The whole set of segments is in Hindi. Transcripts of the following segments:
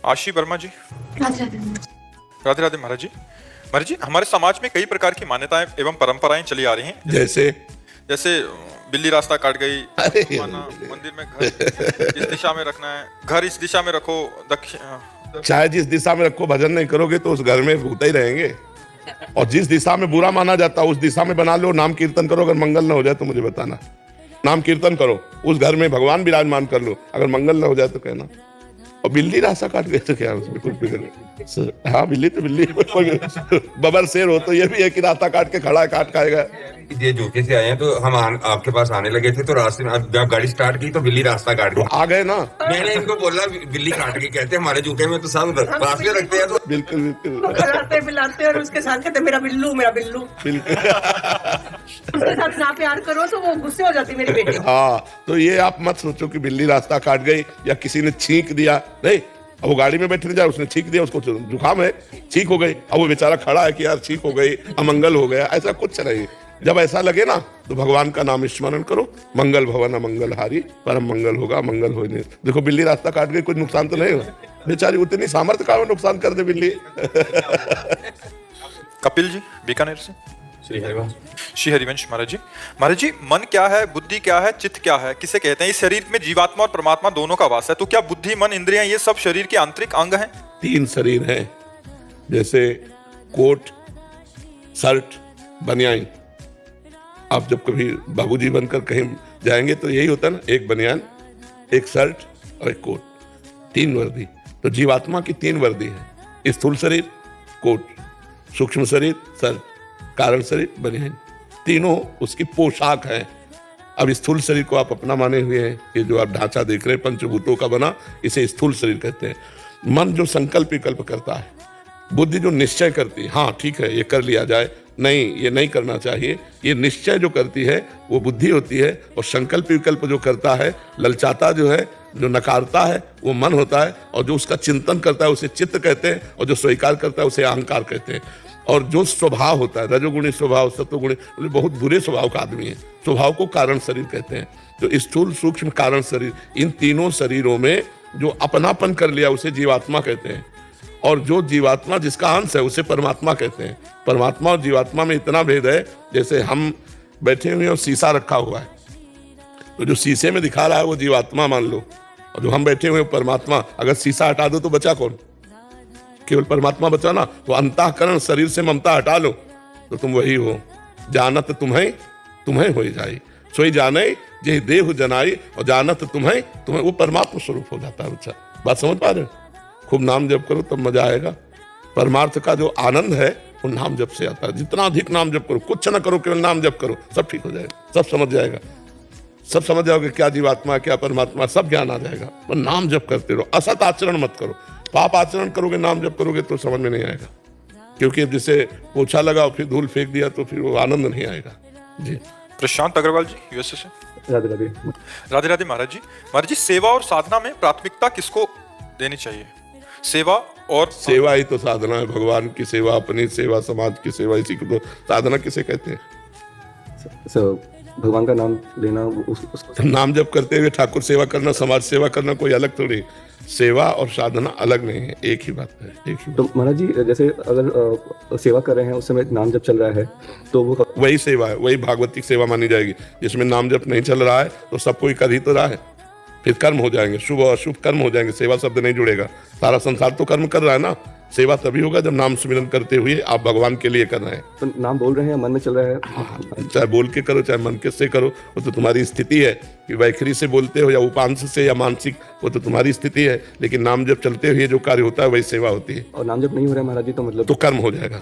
आशी वर्मा जी। राधे राधे। राधे राधे महाराज जी। महाराज जी, हमारे समाज में कई प्रकार की मान्यताएं एवं परंपराएं चली आ रही हैं। जैसे जैसे बिल्ली रास्ता काट गई, अरे माना मंदिर में घर इस दिशा में रखना है, घर इस दिशा में रखो, दक्षिण। चाहे जिस दिशा में रखो, भजन नहीं करोगे तो उस घर में भूत ही रहेंगे। और जिस दिशा में बुरा माना जाता है उस दिशा में बना लो, नाम कीर्तन करो। अगर मंगल न हो जाए तो मुझे बताना, नाम कीर्तन करो, उस घर में भगवान विराजमान कर लो। अगर मंगल न हो जाए तो कहना। और बिल्ली रास्ता काट गए तो क्या उसमें कुछ बिगड़? हाँ, बिल्ली तो बिल्ली। बबर शेर हो तो ये भी है कि रास्ता काट के खड़ा है, काट खाएगा। ये झोंके से आए हैं तो हम आपके पास आने लगे थे, तो रास्ते में जब गाड़ी स्टार्ट की तो बिल्ली रास्ता काट तो गई। आ गए ना। मैंने इनको बोला बिल्ली काट के, कहते हमारे झोंके में तो सब पास में रखते हैं। तो बिल्कुल बिल्कुल बुलाते बुलाते और उसके साथ कहते मेरा बिल्लू मेरा बिल्लू। बिल्कुल। उसके साथ ना प्यार करो तो वो गुस्से हो जाती मेरी बेटी। हाँ, तो ये आप मत सोचो कि बिल्ली रास्ता काट गई या किसी ने छींक दिया। नहीं, अब वो गाड़ी में बैठे नहीं जाए, उसने छींक दिया, उसको जुकाम है, छींक हो गई, अब वो बेचारा खड़ा है कि यार छींक हो गई, अमंगल हो गया, ऐसा कुछ नहीं। जब ऐसा लगे ना तो भगवान का नाम स्मरण करो। मंगल भवन अमंगल हारी, परम मंगल होगा, मंगल हो नहीं। देखो बिल्ली रास्ता काट गई, कुछ नुकसान तो नहीं हुआ, बेचारी उतनी सामर्थ्य का नुकसान कर दे बिल्ली। कपिल जी बीकानेर से। श्री हरिवंश। श्री हरिवंश महाराज जी। महाराज जी, मन क्या है, बुद्धि क्या है, चित्त क्या है, किसे कहते हैं? इस शरीर में जीवात्मा और परमात्मा दोनों का वास है, तो क्या बुद्धि, मन, इंद्रियां ये सब शरीर के आंतरिक अंग हैं? 3 शरीर हैं, जैसे कोट, शर्ट, बनियान। आप जब कभी बाबूजी बनकर कहीं जाएंगे तो यही होता है ना, एक बनियान, एक शर्ट और एक कोट, 3 वर्दी। तो जीवात्मा की 3 वर्दी है, स्थूल शरीर कोट, सूक्ष्म शरीर शर्ट, कारण शरीर बनियान। तीनों उसकी पोशाक है। अब स्थूल शरीर को आप अपना माने हुए हैं, ये जो आप ढांचा देख रहे हैं पंचभूतों का बना, इसे स्थूल शरीर कहते हैं। मन जो संकल्प विकल्प करता है, बुद्धि जो निश्चय करती है, हाँ ठीक है ये कर लिया जाए, नहीं ये नहीं करना चाहिए, ये निश्चय जो करती है वो बुद्धि होती है। और संकल्प विकल्प जो करता है, ललचाता जो है, जो नकारता है वो मन होता है। और जो उसका चिंतन करता है उसे चित्त कहते हैं, और जो स्वीकार करता है उसे अहंकार कहते हैं। और जो स्वभाव होता है, रजोगुणी स्वभाव, सत्वगुणी, बहुत बुरे स्वभाव का आदमी है, स्वभाव को कारण शरीर कहते हैं। तो स्थूल सूक्ष्म कारण शरीर, इन तीनों शरीरों में जो अपनापन कर लिया उसे जीवात्मा कहते हैं। और जो जीवात्मा जिसका अंश है उसे परमात्मा कहते हैं। परमात्मा और जीवात्मा में इतना भेद है, जैसे हम बैठे हुए और शीशा रखा हुआ है, तो जो शीशे में दिखा रहा है वो जीवात्मा मान लो, और जो हम बैठे हुए परमात्मा। अगर शीशा हटा दो तो बचा कौन? केवल परमात्मा बचा ना। तो अंतःकरण शरीर से ममता हटा लो तो तुम वही हो। जानत तुम्हें तुम्हें हो जाई, सोई जाने जे देह जनाई, और जानत तुम्हें तुम्हें, वो परमात्मा स्वरूप हो जाता है। बच्चा बात समझ पा रहे हो? खूब नाम जप करो तब मजा आएगा। परमार्थ का जो आनंद है वो नाम जप से आता है। जितना अधिक नाम जप करो, कुछ ना करो, केवल नाम जप करो, सब ठीक हो जाएगा, सब समझ जाएगा, सब समझ जाओगे क्या जीवात्मा क्या परमात्मा, सब ज्ञान आ जाएगा। पर नाम जप करते रहो, असत आचरण मत करो। पाप आचरण करोगे, नाम जप करोगे तो समझ में नहीं आएगा, क्योंकि जैसे पोछा लगा और फिर धूल फेंक दिया तो फिर वो आनंद नहीं आएगा। जी। प्रशांत अग्रवाल जी यूएसए से। राधे राधे। राधे राधे महाराज जी। महाराज जी, सेवा और साधना में प्राथमिकता किसको देनी चाहिए? सेवा और सेवा ही तो साधना है, भगवान की सेवा, अपनी सेवा, समाज की सेवा, इसी को तो साधना किसे कहते हैं? भगवान का नाम लेना, नाम जप करते हुए ठाकुर सेवा करना, समाज सेवा करना कोई अलग थोड़ी। सेवा और साधना अलग नहीं है, एक ही बात है, एक ही। तो महाराज जी, जैसे अगर सेवा कर रहे हैं उस समय नाम जप चल रहा है तो वो वही सेवा है, वही भागवतिक सेवा मानी जाएगी। जिसमें नाम जप नहीं चल रहा है तो सब कोई कर ही तो रहा है, फिर कर्म हो जाएंगे, शुभ और अशुभ कर्म हो जाएंगे, सेवा शब्द नहीं जुड़ेगा। सारा संसार तो कर्म कर रहा है ना। सेवा तभी होगा जब नाम सुमिरन करते हुए आप भगवान के लिए कर रहे हैं। तो नाम बोल रहे हैं, मन में चल रहा है, चाहे बोल के करो चाहे मन के से करो, वो तो तुम्हारी स्थिति है कि वैखरी से बोलते हो या उपांश से या मानसिक, वो तो तुम्हारी स्थिति है। लेकिन नाम जब चलते हुए जो कार्य होता है वही सेवा होती है। और नाम जप नहीं हो रहा है महाराज जी तो मतलब तो कर्म हो जाएगा।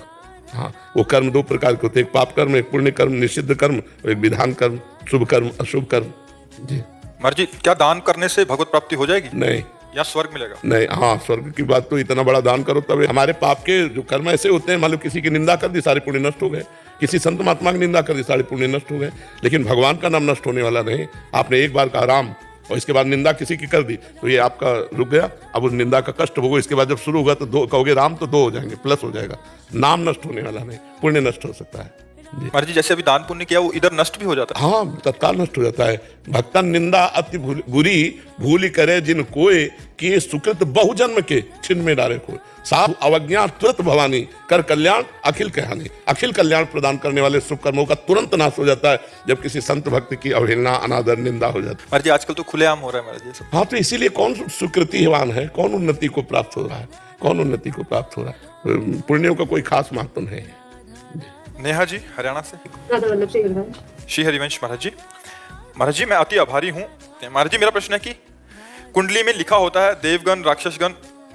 हाँ, वो कर्म 2 प्रकार के होते हैं, एक पाप कर्म, एक पुण्य कर्म, निषिद्ध कर्म, और एक विधान कर्म, शुभ कर्म अशुभ कर्म। जी। महाराज जी, क्या दान करने से भगवत प्राप्ति हो जाएगी नहीं, या स्वर्ग मिलेगा? नहीं। हाँ, स्वर्ग की बात तो, इतना बड़ा दान करो तब। हमारे पाप के जो कर्म ऐसे होते हैं, मान लो किसी की निंदा कर दी, सारे पुण्य नष्ट हो गए। किसी संत महात्मा की निंदा कर दी, सारे पुण्य नष्ट हो गए। लेकिन भगवान का नाम नष्ट होने वाला नहीं। आपने एक बार कहा राम और इसके बाद निंदा किसी की कर दी तो ये आपका रुक गया। अब उस निंदा का कष्ट भोगो। इसके बाद जब शुरू होगा तो 2 कहोगे राम तो 2 हो जाएंगे, प्लस हो जाएगा। नाम नष्ट होने वाला नहीं, पुण्य नष्ट हो सकता है। महाराज जी जैसे अभी दान पुण्य किया वो इधर नष्ट भी हो जाता है। हाँ, तत्काल नष्ट हो जाता है। भक्तन निंदा अति बुरी भूल करे जिन कोय, किए सुकृत बहुजन्म के छिन में डारे कोय। साफ अवज्ञा तुरंत भवानी, कर कल्याण अखिल कहानी। अखिल कल्याण प्रदान करने वाले शुभ कर्मों का तुरंत नाश हो जाता है जब किसी संत भक्त की अवहेलना, अनादर, निंदा हो जाती है। महाराज जी आजकल तो खुलेआम हो रहा है महाराज जी सब। हाँ, तो इसीलिए कौन सुकृतिवान है, कौन उन्नति को प्राप्त हो रहा है, कौन उन्नति को प्राप्त हो रहा है। पुण्यों का कोई खास महत्व नहीं है। नेहा जी हरियाणा से। राधा वल्लभ श्री हरिवंश। श्री हरिवंश महाराज जी मैं अति आभारी हूँ। महाराज जी मेरा प्रश्न है कि कुंडली में लिखा होता है देवगण राक्षसगण,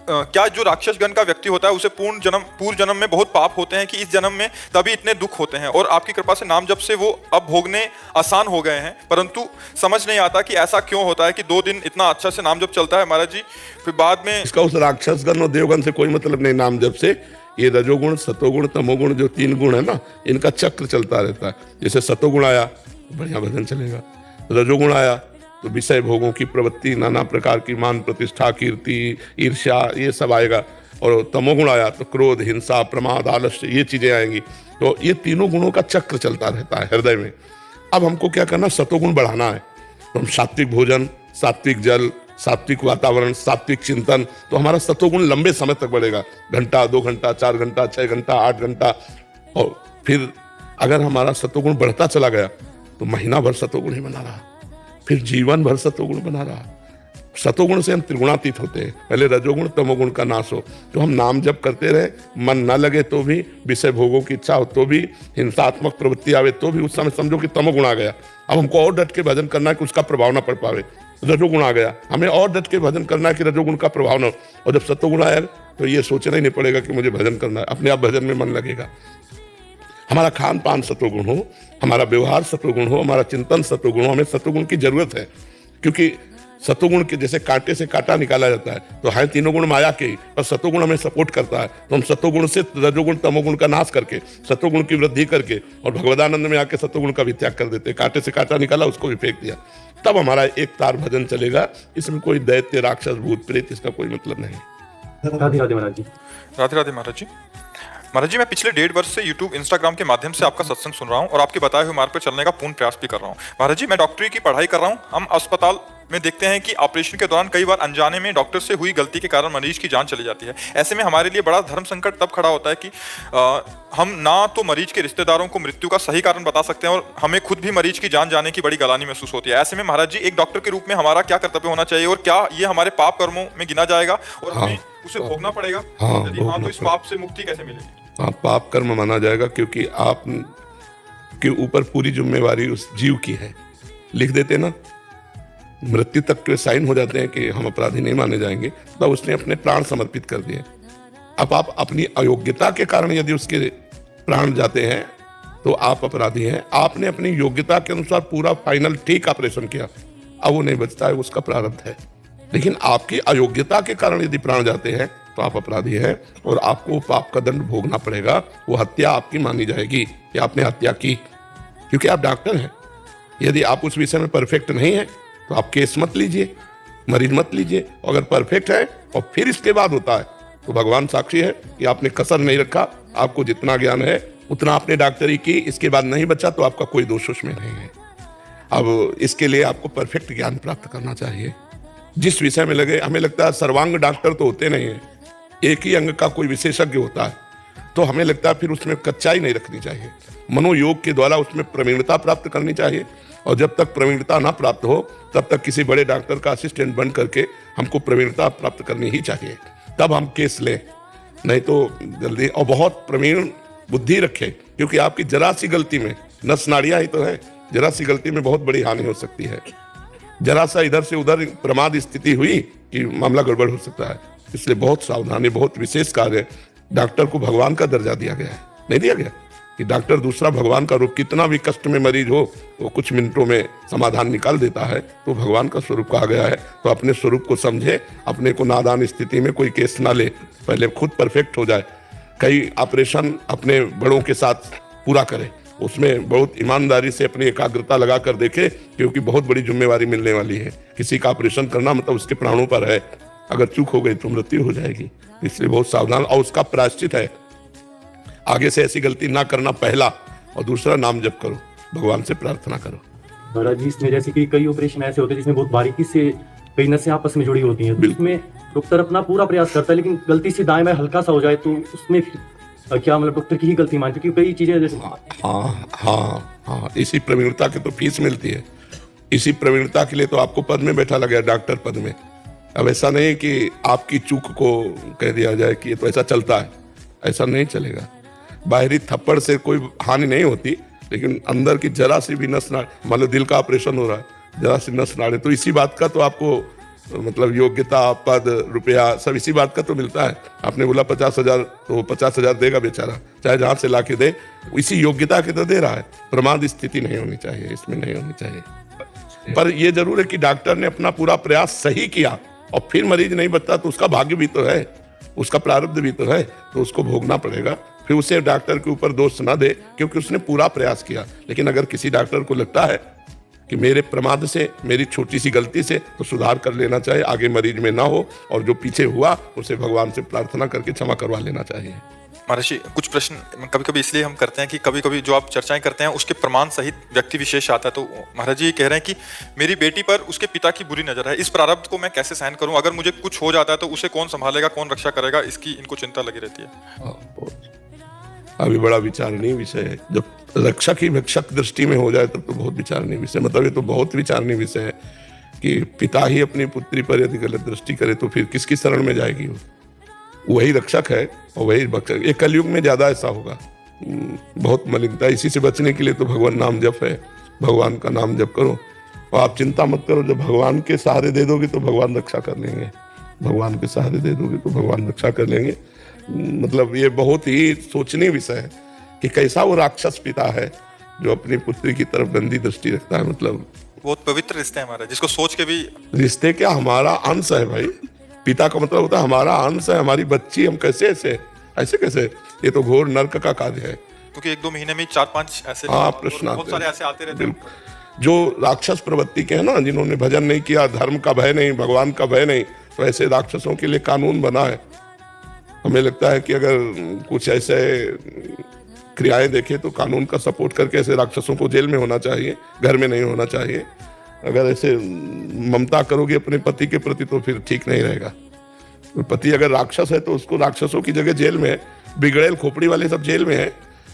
क्या जो राक्षसगण का व्यक्ति होता है उसे पूर्व जन्म में बहुत पाप होते हैं कि इस जन्म में तभी इतने दुख होते हैं, और आपकी कृपा से नाम जप से वो अब भोगने आसान हो गए हैं, परंतु समझ नहीं आता कि ऐसा क्यों होता है कि 2 दिन इतना अच्छा से नाम जप चलता है महाराज जी, फिर बाद में इसका उस राक्षसगण और देवगण से कोई मतलब नहीं। नाम जप से ये रजोगुण, सतोगुण, तमोगुण जो 3 गुण है ना, इनका चक्र चलता रहता है। जैसे सतोगुण आया बढ़िया भजन चलेगा, रजोगुण आया तो विषय भोगों की प्रवृत्ति, नाना प्रकार की मान प्रतिष्ठा, कीर्ति, ईर्ष्या, ये सब आएगा, और तमोगुण आया तो क्रोध, हिंसा, प्रमाद, आलस्य, ये चीजें आएंगी। तो ये तीनों गुणों का चक्र चलता रहता है हृदय में। अब हमको क्या करना, सतोगुण बढ़ाना है। तो हम सात्विक भोजन, सात्विक जल, सात्विक वातावरण, सात्विक चिंतन, तो हमारा सतोगुण लंबे समय तक बढ़ेगा। घंटा, 2 घंटा, 4 घंटा, 6 घंटा, 8 घंटा। और फिर अगर हमारा सतोगुण बढ़ता चला गया तो महीना भर सतोगुण ही बना रहा, फिर जीवन भर सतोगुण बना रहा। सतोगुण से हम त्रिगुणातीत होते हैं। पहले रजोगुण तमोगुण का नाश हो, तो हम नाम जप करते रहे, मन न लगे तो भी, विषय भोगों की इच्छा हो तो भी, हिंसात्मक प्रवृत्ति आवे तो भी, उस समय समझो कि तमोगुण आ गया। अब हमको और डट के भजन करना है कि उसका प्रभाव ना पड़ पावे। रजोगुण आ गया, हमें और डट के भजन करना है कि रजोगुण का प्रभाव ना हो। और जब सतोगुण आया तो ये सोचना ही नहीं पड़ेगा कि मुझे भजन करना है, अपने आप भजन में मन लगेगा। हमारा खान पान सतोगुण हो, हमारा व्यवहार सतोगुण हो, हमारा चिंतन सतोगुण हो। हमें सतोगुण की जरूरत है, क्योंकि सतोगुण के जैसे कांटे से कांटा निकाला जाता है, तो है तीनों गुण माया के, पर सतोगुण हमें सपोर्ट करता है। तो हम सतोगुण से रजोगुण तमोगुण का नाश करके सतोगुण की वृद्धि करके और भगवदानंद में आके सतोगुण का भी त्याग कर देते। कांटे से कांटा निकाला, उसको भी फेंक दिया, तब हमारा एक तार भजन चलेगा। इसमें कोई दैत्य, राक्षस, भूत प्रेत, इसका कोई मतलब नहीं। राधे राधे महाराज जी। राधे राधे महाराज जी। महाराज जी मैं पिछले 1.5 वर्ष से YouTube, Instagram के माध्यम से आपका सत्संग सुन रहा हूँ और आपके बताए हुए मार्ग पर चलने का पूर्ण प्रयास भी कर रहा हूँ। महाराज जी मैं डॉक्टरी की पढ़ाई कर रहा हूँ। हम अस्पताल में देखते हैं कि ऑपरेशन के दौरान कई बार अनजाने में डॉक्टर से हुई गलती के कारण मरीज की जान चली जाती है। ऐसे में हमारे लिए बड़ा धर्म संकट तब खड़ा होता है कि हम ना तो मरीज के रिश्तेदारों को मृत्यु का सही कारण बता सकते हैं और हमें खुद भी मरीज की जान जाने की बड़ी गलानी महसूस होती है। ऐसे में महाराज जी एक डॉक्टर के रूप में हमारा क्या कर्तव्य होना चाहिए और क्या ये हमारे पाप कर्मों में गिना जाएगा और हमें उसे भोगना पड़ेगा? यदि हाँ तो इस पाप से मुक्ति कैसे मिलेगी? हाँ, पाप कर्म माना जाएगा, क्योंकि आप के ऊपर पूरी जिम्मेवारी उस जीव की है। लिख देते ना, मृत्यु तक के साइन हो जाते हैं कि हम अपराधी नहीं माने जाएंगे, तब उसने अपने प्राण समर्पित कर दिए। अब आप अपनी अयोग्यता के कारण यदि उसके प्राण जाते हैं तो आप अपराधी हैं। आपने अपनी योग्यता के अनुसार पूरा फाइनल ठीक ऑपरेशन किया, अब वो नहीं बचता है, उसका प्रारब्ध है। लेकिन आपकी अयोग्यता के कारण यदि प्राण जाते हैं तो आप अपराधी हैं और आपको पाप का दंड भोगना पड़ेगा। वो हत्या आपकी मानी जाएगी कि आपने हत्या की, क्योंकि आप डॉक्टर हैं। यदि आप उस विषय में परफेक्ट नहीं है तो आप केस मत लीजिए, मरीज मत लीजिए। अगर परफेक्ट है और फिर इसके बाद होता है तो भगवान साक्षी है कि आपने कसर नहीं रखा। आपको जितना ज्ञान है उतना आपने डॉक्टरी की, इसके बाद नहीं बचा तो आपका कोई दोष उसमें नहीं है। अब इसके लिए आपको परफेक्ट ज्ञान प्राप्त करना चाहिए। जिस विषय में लगे, हमें लगता है सर्वांग डॉक्टर तो होते नहीं है, एक ही अंग का कोई विशेषज्ञ होता है, तो हमें लगता है फिर उसमें कच्चाई नहीं रखनी चाहिए। मनोयोग के द्वारा उसमें प्रवीणता प्राप्त करनी चाहिए, और जब तक प्रवीणता ना प्राप्त हो तब तक किसी बड़े डॉक्टर का असिस्टेंट बन करके हमको प्रवीणता प्राप्त करनी ही चाहिए, तब हम केस लें। नहीं तो जल्दी, और बहुत प्रवीण बुद्धि रखें, क्योंकि आपकी जरा सी गलती में, नस नाड़ियां ही तो है, जरा सी गलती में बहुत बड़ी हानि हो सकती है। जरा सा इधर से उधर प्रमाद स्थिति हुई कि मामला गड़बड़ हो सकता है। इसलिए बहुत सावधानी, बहुत विशेष कार्य है। डॉक्टर को भगवान का दर्जा दिया गया है, नहीं दिया गया कि डॉक्टर दूसरा भगवान का रूप। कितना भी कष्ट में मरीज हो वो कुछ मिनटों में समाधान निकाल देता है, तो भगवान का स्वरूप कहा गया है। तो अपने स्वरूप को समझे, अपने को नादान स्थिति में कोई केस ना ले, पहले खुद परफेक्ट हो जाए। कई ऑपरेशन अपने बड़ों के साथ पूरा करे, उसमें बहुत ईमानदारी से अपनी एकाग्रता लगा कर देखे, क्योंकि बहुत बड़ी जिम्मेवारी मिलने वाली है। किसी का ऑपरेशन करना मतलब उसके प्राणों पर है, अगर चूक हो गई तो मृत्यु हो जाएगी। इसलिए बहुत सावधान, और उसका प्रायश्चित है, आगे से ऐसी गलती ना करना। पहला और दूसरा नाम जप करो, भगवान से प्रार्थना करो। महाराज जी, इसमें जैसे कि कई ऑपरेशन ऐसे होते हैं जिसमें बहुत बारीकी से कई नसें आपस में जुड़ी होती हैं, तो इसमें डॉक्टर अपना पूरा प्रयास करता है, लेकिन गलती से दाएं बाएं हल्का सा हो जाए तो उसमें फिर क्या मतलब डॉक्टर की ही गलती मानती, क्योंकि कई चीजें जैसे हाँ, इसी प्रवीणता की तो फीस मिलती है। इसी प्रवीणता के लिए तो आपको पद में बैठा लगा है, डॉक्टर पद में। अब ऐसा नहीं कि आपकी चूक को कह दिया जाए कि ये तो ऐसा चलता है, ऐसा नहीं चलेगा। बाहरी थप्पड़ से कोई हानि नहीं होती, लेकिन अंदर की जरा सी भी नस नाड़, मान लो दिल का ऑपरेशन हो रहा है, जरा सी नस नाड़े, तो इसी बात का तो आपको मतलब योग्यता, पद, रुपया सब इसी बात का तो मिलता है। आपने बोला 50,000, तो 50,000 देगा बेचारा, चाहे जहां से लाके दे, इसी योग्यता के तो दे रहा है। प्रमाद स्थिति नहीं होनी चाहिए, इसमें नहीं होनी चाहिए। पर यह जरूर है कि डॉक्टर ने अपना पूरा प्रयास सही किया और फिर मरीज नहीं बचता तो उसका भाग्य भी तो है, उसका प्रारब्ध भी तो है, तो उसको भोगना पड़ेगा। फिर उसे डॉक्टर के ऊपर दोष ना दे, क्योंकि उसने पूरा प्रयास किया। लेकिन अगर किसी डॉक्टर को लगता है कि मेरे प्रमाद से, मेरी छोटी सी गलती से, तो सुधार कर लेना चाहिए, आगे मरीज में ना हो, और जो पीछे हुआ उसे भगवान से प्रार्थना करके क्षमा करवा लेना चाहिए। महाराज जी, कुछ प्रश्न कभी कभी इसलिए हम करते हैं कि कभी कभी जो आप चर्चाएं करते हैं उसके प्रमाण सहित व्यक्ति विशेष आता है। तो महाराज जी कह रहे हैं कि मेरी बेटी पर उसके पिता की बुरी नजर है, इस प्रारब्ध को मैं कैसे सहन करूं? अगर मुझे कुछ हो जाता है तो उसे कौन संभालेगा, कौन रक्षा करेगा, इसकी इनको चिंता लगी रहती है। अभी बड़ा विचारणीय विषय है। जब रक्षक ही भक्षक दृष्टि में हो जाए तब तो बहुत विचारणीय विषय, मतलब ये तो बहुत विचारणीय विषय है कि पिता ही अपनी पुत्री पर यदि गलत दृष्टि करे तो फिर किसकी शरण में जाएगी वो? वही रक्षक है और वही भक्षक। ये कलयुग में ज्यादा ऐसा होगा, बहुत मलिनता। इसी से बचने के लिए तो भगवान नाम जप है, भगवान का नाम जप करो और आप चिंता मत करो। जब भगवान के सहारे दे दोगे तो भगवान रक्षा कर लेंगे, भगवान के सहारे दे दोगे तो भगवान रक्षा कर लेंगे। मतलब ये बहुत ही सोचनीय विषय है कि कैसा वो राक्षस पिता है जो अपनी पुत्री की तरफ गंदी दृष्टि रखता है। मतलब बहुत पवित्र रिश्ते हैं हमारे, जिसको सोच के भी। रिश्ते क्या, हमारा अंश है भाई। पिता का मतलब होता है हमारा अंश है, हमारी बच्ची। हम कैसे ऐसे कैसे? ये तो घोर नर्क का कार्य है। क्योंकि 1-2 महीने में 4-5 ऐसे प्रश्न बहुत सारे ऐसे आते रहते हैं जो राक्षस प्रवृत्ति के हैं ना, जिन्होंने भजन नहीं किया, धर्म का भय नहीं, भगवान का भय नहीं, तो ऐसे राक्षसों के लिए कानून बना है। हमें लगता है कि अगर कुछ ऐसे क्रियाएं देखें तो कानून का सपोर्ट करके ऐसे राक्षसों को जेल में होना चाहिए, घर में नहीं होना चाहिए। अगर ऐसे ममता करोगे अपने पति के प्रति तो फिर ठीक नहीं रहेगा। तो पति अगर राक्षस है तो उसको राक्षसों की जगह जेल में है, बिगड़ेल खोपड़ी वाले सब जेल में है,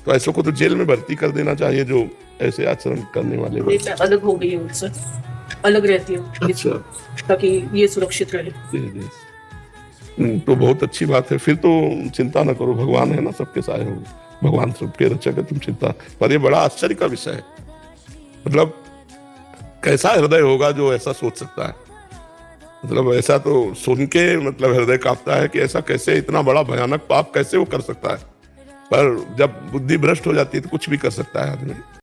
तो ऐसों को तो जेल में भर्ती कर देना चाहिए जो ऐसे आचरण करने वाले। मैं अलग हो गई हूँ उनसे, अलग रहती हूँ। अच्छा, ताकि ये सुरक्षित रहे। तो बहुत अच्छी बात है। फिर तो चिंता ना करो, भगवान है ना, सबके साए हो, भगवान सबके रक्षक है, तुम चिंता। पर ये बड़ा आश्चर्य का विषय है। मतलब कैसा हृदय होगा जो ऐसा सोच सकता है? मतलब ऐसा तो सुन के मतलब हृदय कांपता है कि ऐसा कैसे, इतना बड़ा भयानक पाप कैसे वो कर सकता है। पर जब बुद्धि भ्रष्ट हो जाती है तो कुछ भी कर सकता है आदमी।